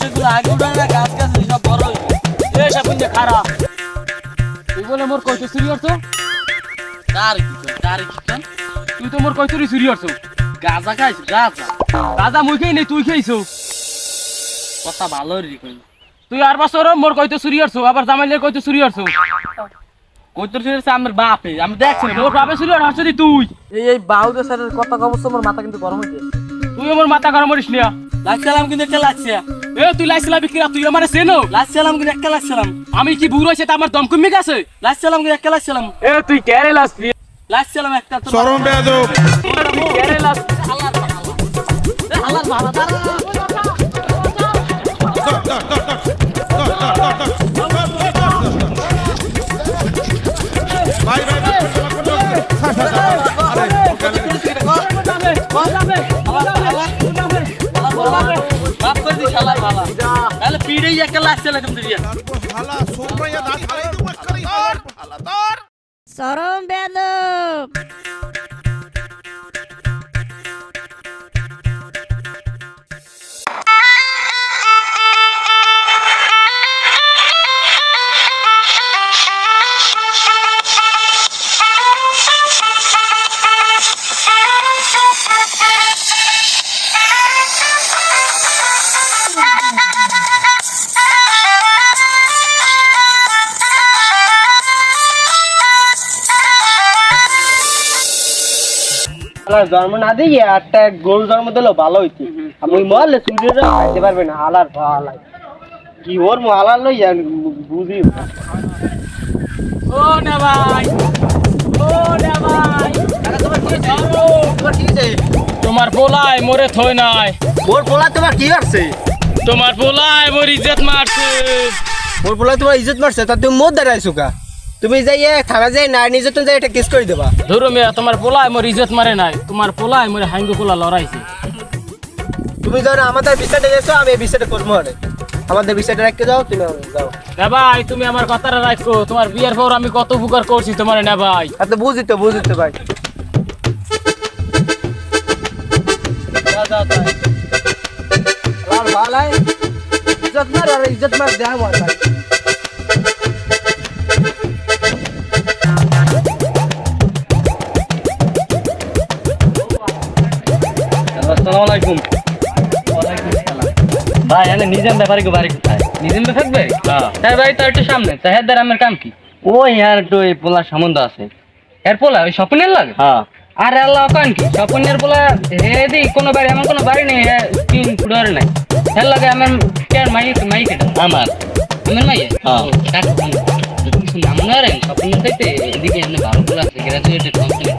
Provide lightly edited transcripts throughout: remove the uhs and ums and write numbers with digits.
এগুলো আগে উঠায় না, গাছ গাছ সব বড় হইবে। এসব কিন্তু খারাপ। তুই বলে মোর কইতে চুরি করছো? কার কি কেন? তুই তো মোর কইতে চুরি করছো। গাঁজা খাইছ? গাঁজা মুই খাই নাই, তুই খাইছো। কথা ভালো রে কই। তুই আর বছর মোর কইতে চুরি করছো, আবার জামাইলের কইতে চুরি করছো। কইতে চুরি করছে আমার বাপে, আমি দেখছি না। মোর বাপে চুরি করছ তুই। এই বাউদের স্যারের কথা কবছ মোর মাথা কিন্তু গরম হইছে। তুই আমার মাথা গরম করিস না। লাইছিলাম কিন্তু একটা লাগছে। এ তুই লাইছিলা বিক্রি, তুই আমারে চেনো? লাইছিলাম কিন্তু একটা লাগছিলাম। আমি কি বুড়ো হইছে তা আমার দম কমে গেছে? লাইছিলাম কিন্তু একটা লাগছিলাম। এ তুই কেরে লাসবি? লাইছিলাম একটা তো। চরম বেয়াদব। তুই কেরে লাসবি? আল্লাহর ভালো দাঁড়া। ভাই ভাই বাপ করে দি শালা ভালা। তাহলে পিড়েই একটা লাগছিল তুমি দিয়া। হালা সোমরাইয়া দাঁত হালাই দেবো একবারে। হালা তোর চরম বেয়াদব। জন্ম না দিয়ে একটা গরু জন্ম দিলো ভালো হইতি। আমি মরলে চুরিরা খাইতে পারবে না। হালার ভালাই কি ওর হালার লই বুঝি। ও না ভাই, ও না ভাই, তোমার কি হইছে? তোমার পোলাই মোরে থই নাই। মোর পোলা তোমার কি করছে? তোমার পোলাই মোর ইজ্জত মারছে। মোর পোলা তোমার ইজ্জত মারছে, তা তুমি মোর দাঁড়াইছো কা? তুমি যাইয়ে থানা যাই না নিজে যাই এটা কেস করে দেবা। ধরো মিয়া, তোমার পোলাই মোর ইজ্জত মারে নাই, তোমার পোলাই মোরে হাঙ্গু পোলা লড়াইছে। তুমি যাও না আমাদের বিচারটা গেছো, আমি এই বিচারটা করবো। আরে আমাদের বিচারটা রাখতে যাও, তুমি যাও। না ভাই, তুমি আমার কথাটা রাখো। তোমার বিয়ের পর আমি কত উপকার করছি তোমার। না ভাই, এত বুঝিতে ভাই। লাল ভালাই ইজ্জত মার আর ইজ্জত মার দেয়া ভাই। আসসালামু আলাইকুম। ভাই আমি নিজাম ব্যাপারে বাড়ি কোথায়? নিজের তো থাকবে। হ্যাঁ ভাই, তো একটু সামনে তাহেদার আমার কাম কি? ওই ইয়ার একটু এই পোলার সম্বন্ধ আছে। এর পোলা ওই স্বপ্নের লাগে। হ্যাঁ আর আল্লাহ কান কি স্বপ্নের পোলা হেদি কোনো বাড়ি, এমন কোনো বাড়ি নেই তিন ফুটার নাই। হের লাগে আমার কেন মাই কেটে আমার আমার মাইয়ে। হ্যাঁ। কিছু নাম না রে স্বপ্নের চাইতে এদিকে এমনি ভালো পোলা আছে, গ্রাজুয়েটেড কোম্পানি।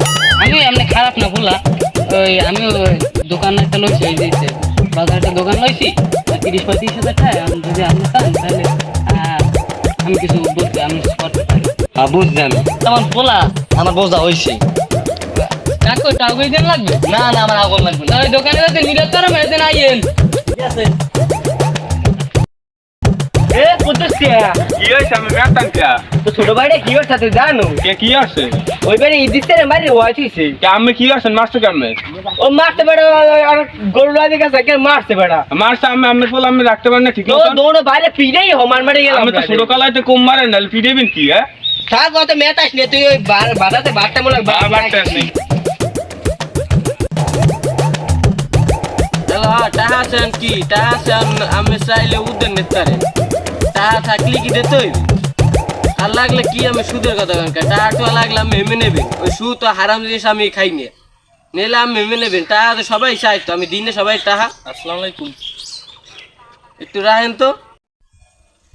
আমি এমনি খারাপ না পোলা। ওই আমি দোকান একটা লইছি, ওই যে বাজার একটা দোকান লইছি 30-35 হাজার টাকা। যদি আপনি চান তাহলে আমি কিছু বলতে আমি করতে পারি। হ্যাঁ বুঝছি আমি। আমার পোলা আমার বোঝা হয়েছে। টাকা টাকা দিন লাগবে না না আমার আগুন লাগবে না। ওই দোকানে যাতে নিরাজ তারা মেয়েদের আইয়েন। ঠিক আছে। এ কুদ্দুস কি হইছে? আমি বেতান কে? তো ছোট ভাইটা কি হচ্ছে তুই জানো? কে কি আছে? ওই বাড়ি ইদিতে মারি হইছে। কে আমি কি আছেন মারতে কেমনে? ও মারতে বেড়া গরু লাগে গেছে কে মারতে বেড়া। মারছে আমি বল আমি রাখতে পারি না ঠিক তো মতো? দৌড়ে বাইরে ফিরেই মার মারি গেলাম। আমি তো ছোট কালাইতে কম মারে না, ফিরেবেন কি? হ্যাঁ থাক কত মেটাস নে তুই ওই বাড়াতে বাড়তে মনে বাড়তে নেই। টাকা আছেন কি? টাকা আছেন আমি চাইলে উদ্যান নেতারে টাকা থাকলে কি দিতে হইবে? আর লাগলে কি আমি সুদের কথা কারণ টাকা তো লাগলে আমি মেমে নেবেন। ওই সুদ তো হারাম জিনিস আমি খাই নিয়ে নিলে আমি মেমে নেবেন। টাকা তো সবাই চাই, তো আমি দিনে সবাই টাকা। আসসালামু আলাইকুম। একটু রাখেন তো।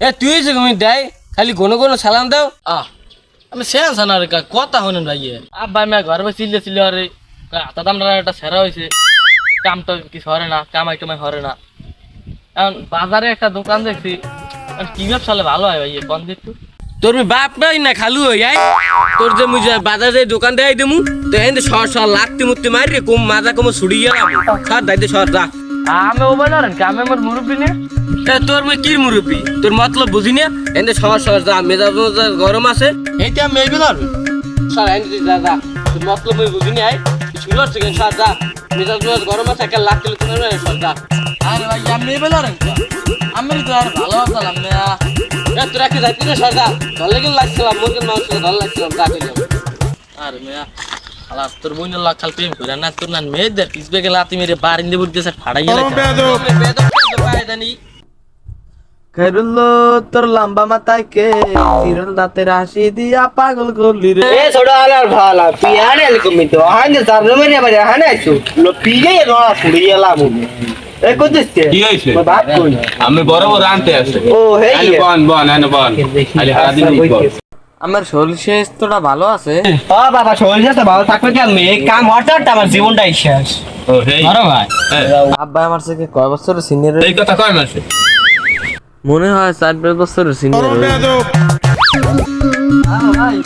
এ তুই যে তুমি দেয় খালি ঘন ঘন সালাম দাও। আমি শেষ আনার কথা হলেন ভাই। আব্বা আমি ঘর বসে চিল্লে আরে দাদামরা একটা সেরা হয়েছে। কাম তো কিছু হরে না, কামাই টামাই হরে না। এখন বাজারে একটা দোকান দেখছি, কি ব্যবসালে ভালো হয় ভাই? কোন দেখতো তোর বাপ নাই না খালু হই আই তোর যে মুই বাজারে দোকান দেয় দেমু তো এনে সর লাগতে মুতে মারি কম মাজা কম ছুড়ি গেলাম। সর দাইতে সর যা। আমি ও বানারেন কি? আমি আমার মুরব্বী নে। তোর মুই কি মুরব্বী? তোর মতলব বুঝি না। এনে সর যা, মেজাজ গরম আছে। এইটা আমি এই বেলার সর এনে যা যা, তোর মতলব মুই বুঝি না। আই ছুড়র থেকে সর যা, মেজাজ গরম আছে একটা লাগতে তুমি সর যা। আরে ভাই আমি এই বেলারেন আমি তো আর ভালো আছিলাম না তোরা কি যাইতি না সরকার ভালো কিন্তু লাগছিলাম মুরগির মাংস ভালো লাগছিলাম তা কইলাম আর মেয়া আলাস তোর বইনের লাখ খাল প্রেম করে না তোর না মেয়েদের পিছবে গেলে আতি মেরে বারিন্দে বুঝতেছে ফাড়াই গেলে বেদনি খাইরুল্লো তোর লম্বা মাথায় কে চিরল দাঁতের হাসি দিয়া পাগল করলি রে এ ছোট আলার ভালা পিয়ারে কমি তো হাঙ্গে সামনে মেরে বাড়ি হানে আইছো লো পিয়ে নো ফুড়ি এলাম এ কইতেছে কি হইছে বাপ কই আমি বড় বড় আনতে আছে ও হেই আলি বন বন আনে বন আলি হারাদিন বল আমার শরীর স্বাস্থ্যটা ভালো আছে ও বাবা শরীর তো ভালো থাকবে কি আমি কাম হঠাৎ আমার জীবনটাই শেষ ও হেই আরে ভাই আব্বা আমার থেকে কয় বছরের সিনিয়র এই কথা কয় মাসে মনে হয় 4-5 বছরের সিনিয়র ভাই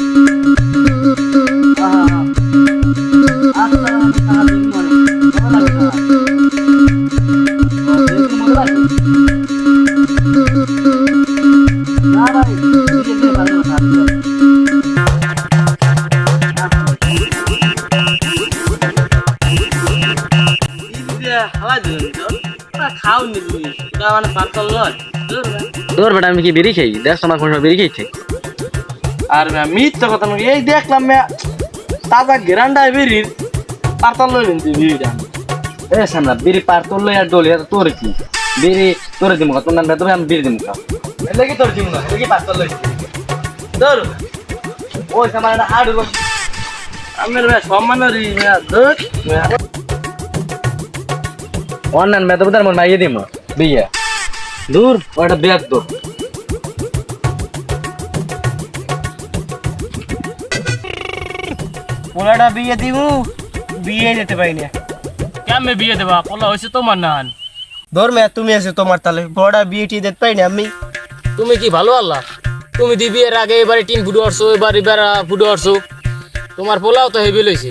খাওনি মানে পাতল নয় তোর বেটা আমি কি বেরি খাই দেখ আমার কোন বেরি খাইছে আর মিথ্যা কথা নাকি এই দেখলাম তাজা গেরান্ডা বেরির পাতল লইলেন বিড়িটা এ সামনা বেরি পার তোর লই আর ডলি তোর কি বেরি তোর দিম কত না তোর আমি বেরি দিম কা লাগি তোর দিমু না লাগি পাতল লই ধর ওই সামনা হাড় আমার সম্মানরি ধর অনলাইন মে তো বদার মন মাইয়ে দিম বিয়া দূর ওটা বেদ দো পোলাটা বিয়ে দিমু বিয়ে দিতে পারি না কেমনে বিয়ে দেবা পোলা হইছে তোমার নান ধর মে তুমি আছে তোমার তালে বড়া বিয়ে টি দিতে পারি না আমি তুমি কি ভালো আল্লাহ তুমি দিবি এর আগে এবারে 3 ফুট আসছো এবার ফুট আসছো তোমার পোলাও তো হেভি লইছে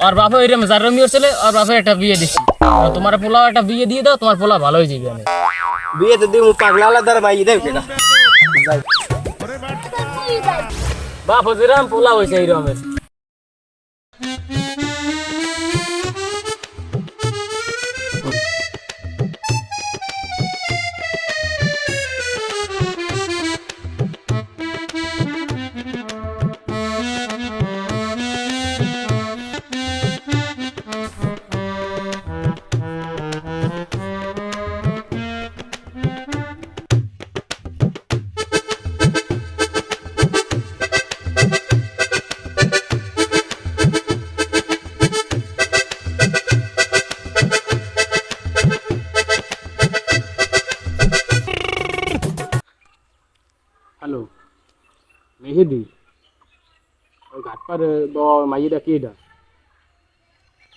আর বাবা এরম জারমি হচ্ছিল আর বাবা একটা বিয়ে দিছি আর তোমার পোলাও একটা বিয়ে দিয়ে দাও তোমার পোলা ভালো হয়ে যাবে আমি বিয়ে তো দিমু পাগলা দার ভাই দেব কেডা বাপ যেরকম পোলা হয়েছে এইরকমের হ্যালো মেহেদি ওই ঘাট পার মাইয়েটা কে এটা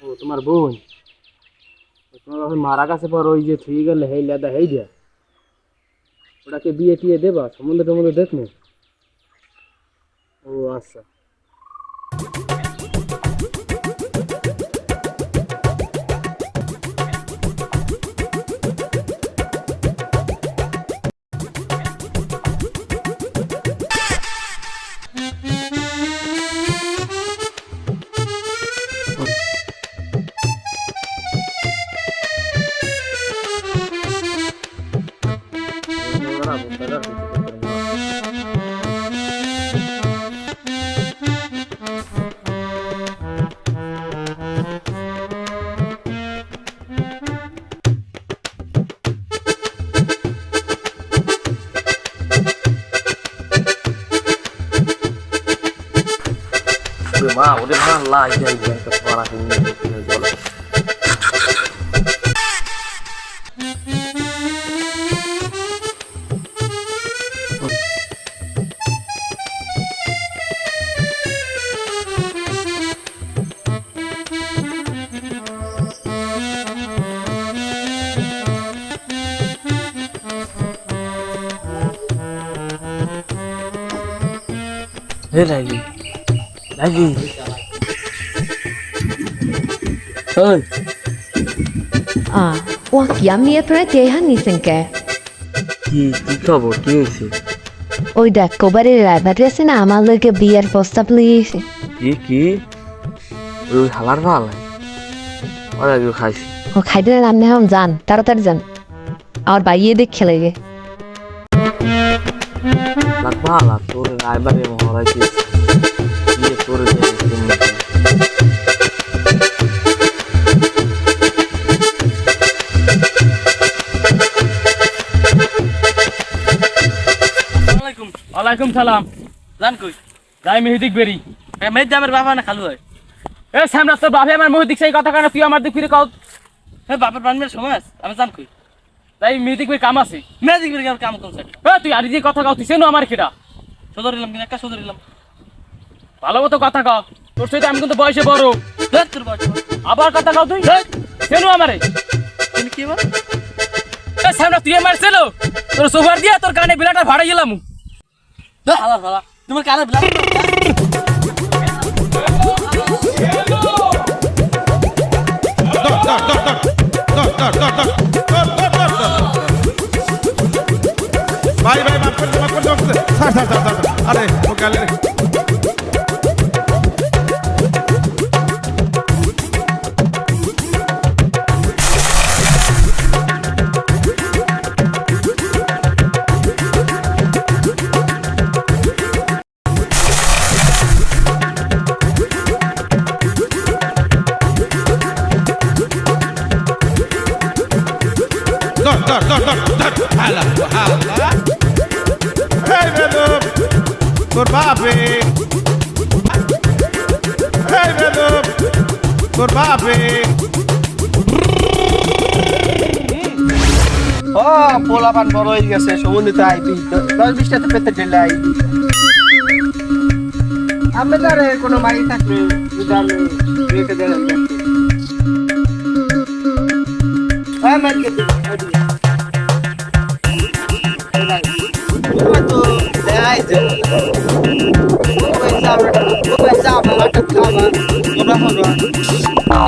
ও তোমার বোন তোমার মারা কাছে পর ওই যে থুই গেলে হেই লেদা হেই দিয়া ওটাকে বিয়ে টিয়ে দেবা সম্বন্ধে দেখবো ও আচ্ছা মা ওরে মা লাই যাই তো পড়া কিনে চলো হে লাইলি লাইলি ওই Wah, কিয়ামি তোরা তেহান নিছেনকে কি খবর কি হয়েছে ওই দেখ কোবারের রায়বাটি আছে না আমার লোকে বিয়ের প্রস্তাব লিয়েছে কি ওই হালার ভাল ওরা খাইছি ও খাইতে নাম নেহম যান তাড়াতাড়ি যান আমার বাইয়ে দেখে লাগে ভালো তোর রায়বারে মহারাজ বিয়ে করে ওয়ালাইকুম সালাম। জান কই যাই মেহেদিক বেরি। মেহেদি আমার বাবা না খালু হয়। এ সামনে তোর বাপে আমার মেহেদিক সেই কথা কেন তুই আমার দিক ফিরে কও। হ্যাঁ বাপের বানমের সময় আছে আমি জান কই তাই মেহেদিক বেরি কাম আছে। মেহেদি করে কাম করছে এ তুই আর যে কথা কও তুই সেনো আমার কিরা সদরিলাম কিনা একটা সদরিলাম ভালো মতো কথা কও। তোর সাথে আমি কিন্তু বয়সে বড়। তোর বাচ্চা আবার কথা কও তুই সেনো আমারে। তুমি কি বল এ সামনে তুই আমার সেলো তোর সোফার দিয়া তোর কানে বিলাটা ভাড়া গেলাম। হালা হালা তোমার কানে ব্লাড ভাই ভাই মাফ করে ছাড় আরে ও গেলে ধর হালা হালা এই বেদব তোর বাপে এই বেদব তোর বাপে ও পোলাপান বড় হয়ে গেছে সমন্বিত আইবি 10-20টাতে পেতে ঢেলে আইবি আমি তারে কোনো মারি থাকলে যদি আমি রেখে দেন হ্যাঁ মারকে তো দেয় যে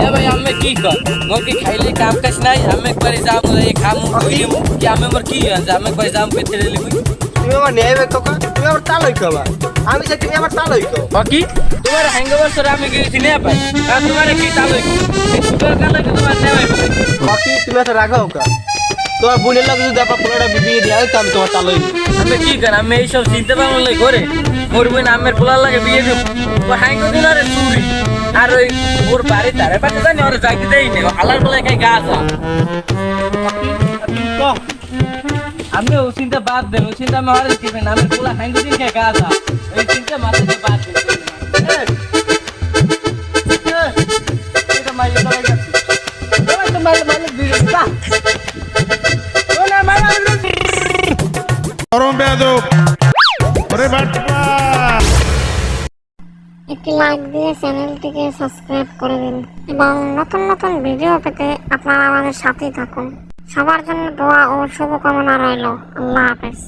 এ ভাই আমি কি কর মোর কি খাইলে কাম কাজ নাই আমি একবার যাম এই খামু কইলি কি আমি মোর কি আছে আমি একবার যাম পেতে রেলি কই তুমি আমার নেবে তো তুমি আমার তালই খাবা আমি যে তুমি আমার তালই খাও বাকি তোমার হ্যাঙ্গওভার সরে আমি গেছি না ভাই আর তোমার কি তালই সুগার কালে তোমার নেবে বাকি তুমি এত রাগাও কা তোমার বোনের লাগে যদি আপনার পুরোটা বিয়ে দিয়ে তো আমি তোমার তালই আমি কি কর আমি এইসব চিনতে পারলাম না করে মোর বোন আমের পোলার লাগে বিয়ে দেব ও হ্যাঙ্গো দিন আরে চুরি আর ওই ওর বাড়ি তারে পাতে জানি ওর যাইতে দেই না হালার পোলায় খাই গাছ আমি ও চিন্তা বাদ দেন ও চিন্তা আমি হরে দিবেন আমের পোলা হ্যাঙ্গো দিন খাই গাছ ওই চিন্তা মাথাতে বাদ দেন এটা মাইয়ে তো গেছে তুমি তো মাইলে দিয়ে দিতা গরম বেদব ওরে বাটপা একটি লাইক দিয়ে চ্যানেলটিকে সাবস্ক্রাইব করে দিন এবং নতুন নতুন ভিডিও পেতে আপনারা আমাদের সাথেই থাকুন। সবার জন্য দোয়া ও শুভকামনা রইল। আল্লাহ হাফেজ।